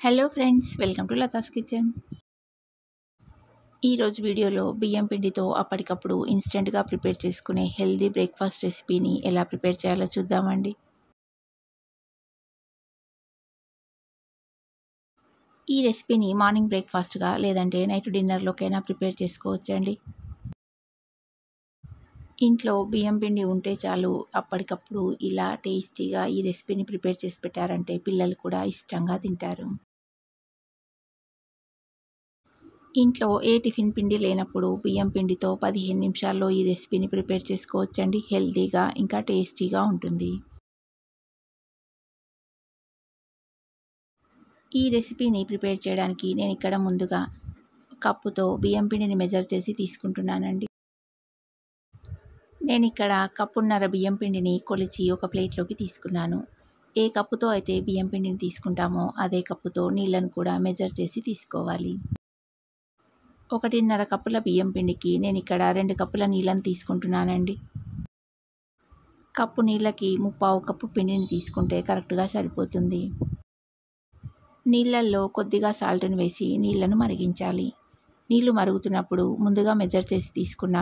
Hello friends, welcome to Latha's kitchen. ఈరోజు వీడియోలో బియ్యం పిండితో అప్పటికప్పుడు ఇన్స్టెంట్గా ప్రిపేర్ చేసుకునే హెల్దీ బ్రేక్ఫాస్ట్ రెసిపీని ఎలా ప్రిపేర్ చేయాలో చూద్దామండి. ఈ రెసిపీని మార్నింగ్ బ్రేక్ఫాస్ట్గా లేదంటే నైట్ డిన్నర్లోకైనా ప్రిపేర్ చేసుకోవచ్చండి. ఇంట్లో బియ్యం పిండి ఉంటే చాలు, అప్పటికప్పుడు ఇలా టేస్టీగా ఈ రెసిపీని ప్రిపేర్ చేసి పెట్టారంటే పిల్లలు కూడా ఇష్టంగా తింటారు. ఇంట్లో ఏ టిఫిన్ పిండి లేనప్పుడు బియ్యం పిండితో 15 నిమిషాల్లో ఈ రెసిపీని ప్రిపేర్ చేసుకోవచ్చండి. హెల్తీగా ఇంకా టేస్టీగా ఉంటుంది. ఈ రెసిపీని ప్రిపేర్ చేయడానికి నేను ఇక్కడ ముందుగా కప్పుతో బియ్యం పిండిని మెజర్ చేసి తీసుకుంటున్నానండి. నేను ఇక్కడ కప్పున్నర బియ్యం పిండిని కొలిచి ఒక ప్లేట్లోకి తీసుకున్నాను. ఏ కప్పుతో అయితే బియ్యం పిండిని తీసుకుంటామో అదే కప్పుతో నీళ్ళను కూడా మెజర్ చేసి తీసుకోవాలి. 1.5 కప్పుల బియ్యం పిండికి నేను ఇక్కడ 2 కప్పుల నీళ్ళను తీసుకుంటున్నానండి. కప్పు నీళ్ళకి 3/4 కప్పు పిండిని తీసుకుంటే కరెక్ట్గా సరిపోతుంది. నీళ్ళల్లో కొద్దిగా సాల్ట్ని వేసి నీళ్ళను మరిగించాలి. నీళ్లు మరుగుతున్నప్పుడు ముందుగా మెజర్ చేసి తీసుకున్న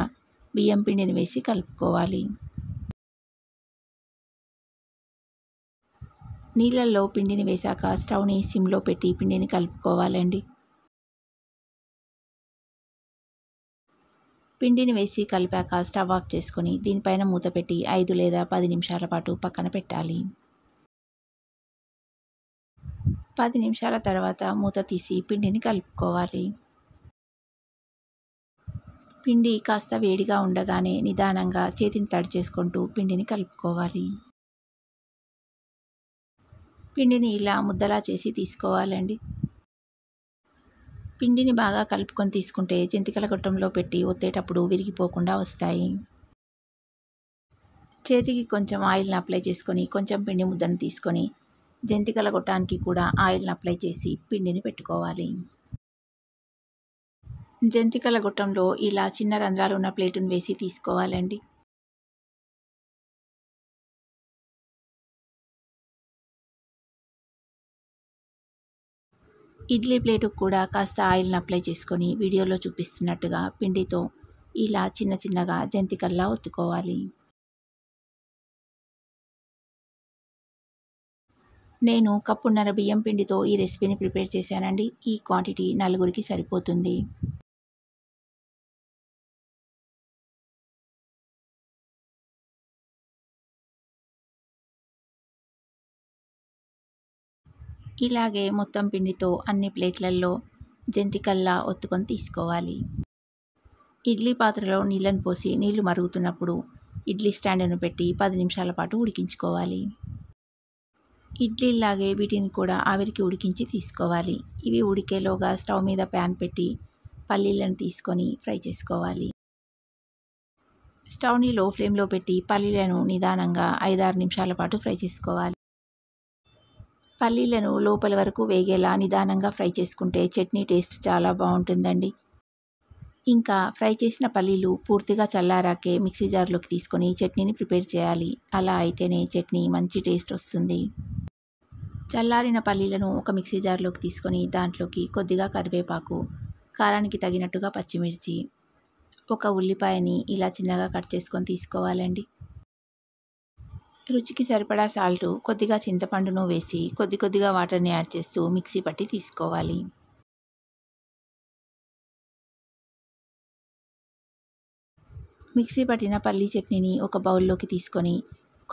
బియ్యం పిండిని వేసి కలుపుకోవాలి. నీళ్ళల్లో పిండిని వేశాక స్టవ్ని సిమ్లో పెట్టి పిండిని కలుపుకోవాలండి. పిండిని వేసి కలిపాక స్టవ్ ఆఫ్ చేసుకొని దీనిపైన మూత పెట్టి 5 లేదా 10 నిమిషాల పాటు పక్కన పెట్టాలి. 10 నిమిషాల తర్వాత మూత తీసి పిండిని కలుపుకోవాలి. పిండి కాస్త వేడిగా ఉండగానే నిదానంగా చేతిని తడి చేసుకుంటూ పిండిని కలుపుకోవాలి. పిండిని ఇలా ముద్దలా చేసి తీసుకోవాలండి. పిండిని బాగా కలుపుకొని తీసుకుంటే జంతికల గొట్టంలో పెట్టి ఒత్తేటప్పుడు విరిగిపోకుండా వస్తాయి. చేతికి కొంచెం ఆయిల్ని అప్లై చేసుకొని కొంచెం పిండి ముద్దను తీసుకొని జంతికల గొట్టానికి కూడా ఆయిల్ని అప్లై చేసి పిండిని పెట్టుకోవాలి. జంతికల గొట్టంలో ఇలా చిన్న రంధ్రాలు ఉన్న ప్లేటును వేసి తీసుకోవాలండి. ఇడ్లీ ప్లేటుకు కూడా కాస్త ఆయిల్ని అప్లై చేసుకొని వీడియోలో చూపిస్తున్నట్టుగా పిండితో ఇలా చిన్న చిన్నగా జంతికల్లా ఒత్తుకోవాలి. నేను కప్పున్నర బియ్యం పిండితో ఈ రెసిపీని ప్రిపేర్ చేశానండి. ఈ క్వాంటిటీ నలుగురికి సరిపోతుంది. ఇలాగే మొత్తం పిండితో అన్ని ప్లేట్లలో జంతికల్లా ఒత్తుకొని తీసుకోవాలి. ఇడ్లీ పాత్రలో నీళ్ళను పోసి నీళ్లు మరుగుతున్నప్పుడు ఇడ్లీ స్టాండ్ను పెట్టి 10 నిమిషాల పాటు ఉడికించుకోవాలి. ఇడ్లీలాగే వీటిని కూడా ఆవిరికి ఉడికించి తీసుకోవాలి. ఇవి ఉడికేలోగా స్టవ్ మీద ప్యాన్ పెట్టి పల్లీలను తీసుకొని ఫ్రై చేసుకోవాలి. స్టవ్ని లో ఫ్లేమ్లో పెట్టి పల్లీలను నిదానంగా 5-6 నిమిషాల పాటు ఫ్రై చేసుకోవాలి. పల్లీలను లోపల వరకు వేగేలా నిదానంగా ఫ్రై చేసుకుంటే చట్నీ టేస్ట్ చాలా బాగుంటుందండి. ఇంకా ఫ్రై చేసిన పల్లీలు పూర్తిగా చల్లారాకే మిక్సీ జార్లోకి తీసుకొని చట్నీని ప్రిపేర్ చేయాలి. అలా అయితేనే చట్నీ మంచి టేస్ట్ వస్తుంది. చల్లారిన పల్లీలను ఒక మిక్సీ జార్లోకి తీసుకొని దాంట్లోకి కొద్దిగా కరివేపాకు, కారానికి తగినట్టుగా పచ్చిమిర్చి, ఒక ఉల్లిపాయని ఇలా చిన్నగా కట్ చేసుకొని తీసుకోవాలండి. రుచికి సరిపడా సాల్టు, కొద్దిగా చింతపండును వేసి కొద్దిగా వాటర్ని యాడ్ చేస్తూ మిక్సీ పట్టి తీసుకోవాలి. మిక్సీ పట్టిన పల్లీ చట్నీని ఒక బౌల్లోకి తీసుకొని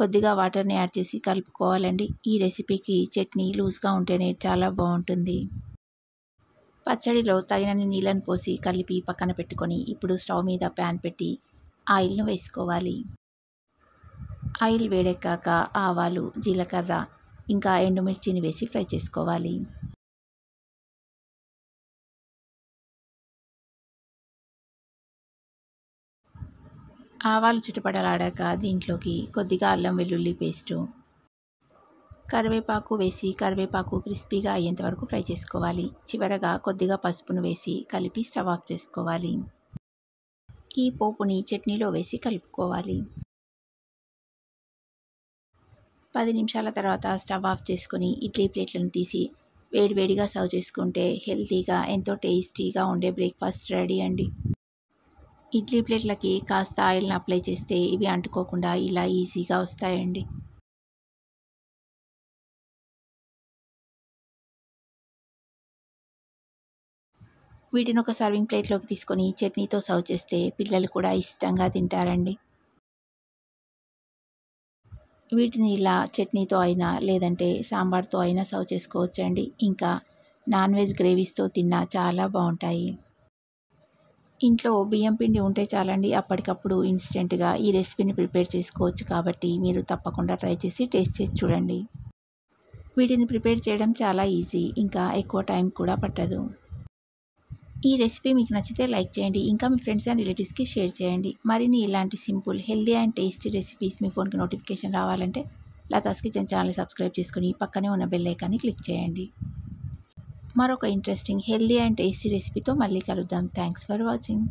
కొద్దిగా వాటర్ని యాడ్ చేసి కలుపుకోవాలండి. ఈ రెసిపీకి చట్నీ లూజ్గా ఉంటేనే చాలా బాగుంటుంది. పచ్చడిలో తగినన్ని నీళ్ళను పోసి కలిపి పక్కన పెట్టుకొని ఇప్పుడు స్టవ్ మీద ప్యాన్ పెట్టి ఆయిల్ను వేసుకోవాలి. ఆయిల్ వేడెక్కాక ఆవాలు, జీలకర్ర ఇంకా ఎండుమిర్చిని వేసి ఫ్రై చేసుకోవాలి. ఆవాలు చిటపటలాడాక దీంట్లోకి కొద్దిగా అల్లం వెల్లుల్లి పేస్టు, కరివేపాకు వేసి కరివేపాకు క్రిస్పీగా అయ్యేంత వరకు ఫ్రై చేసుకోవాలి. చివరగా కొద్దిగా పసుపును వేసి కలిపి స్టవ్ ఆఫ్ చేసుకోవాలి. ఈ పోపుని చట్నీలో వేసి కలుపుకోవాలి. 10 నిమిషాల తర్వాత స్టవ్ ఆఫ్ చేసుకొని ఇడ్లీ ప్లేట్లను తీసి వేడివేడిగా సర్వ్ చేసుకుంటే హెల్తీగా ఎంతో టేస్టీగా ఉండే బ్రేక్ఫాస్ట్ రెడీ అండి. ఇడ్లీ ప్లేట్లకి కాస్త ఆయిల్ని అప్లై చేస్తే ఇవి అంటుకోకుండా ఇలా ఈజీగా వస్తాయండి. వీటిని ఒక సర్వింగ్ ప్లేట్లోకి తీసుకొని చట్నీతో సర్వ్ చేస్తే పిల్లలు కూడా ఇష్టంగా తింటారండి. వీటిని ఇలా చట్నీతో అయినా లేదంటే సాంబార్తో అయినా సర్వ్ చేసుకోవచ్చండి. ఇంకా నాన్ వెజ్ గ్రేవీస్తో తిన్నా చాలా బాగుంటాయి. ఇంట్లో బియ్యం పిండి ఉంటే చాలండి, అప్పటికప్పుడు ఇన్స్టెంట్గా ఈ రెసిపీని ప్రిపేర్ చేసుకోవచ్చు. కాబట్టి మీరు తప్పకుండా ట్రై చేసి టేస్ట్ చేసి చూడండి. వీటిని ప్రిపేర్ చేయడం చాలా ఈజీ, ఇంకా ఎక్కువ టైం కూడా పట్టదు. ఈ రెసిపీ మీకు నచ్చితే లైక్ చేయండి. ఇంకా మీ ఫ్రెండ్స్ అండ్ రిలేటివ్స్కి షేర్ చేయండి. మరిన్ని ఇలాంటి simple, healthy and tasty recipes మీ ఫోన్కి నోటిఫికేషన్ రావాలంటే లతాస్ కిచెన్ ఛానల్ సబ్స్క్రైబ్ చేసుకుని పక్కనే ఉన్న బెల్ ఐకాన్ని క్లిక్ చేయండి. మరొక ఇంట్రెస్టింగ్, హెల్తీ అండ్ టేస్టీ రెసిపీతో మళ్ళీ కలుద్దాం. Thanks for watching.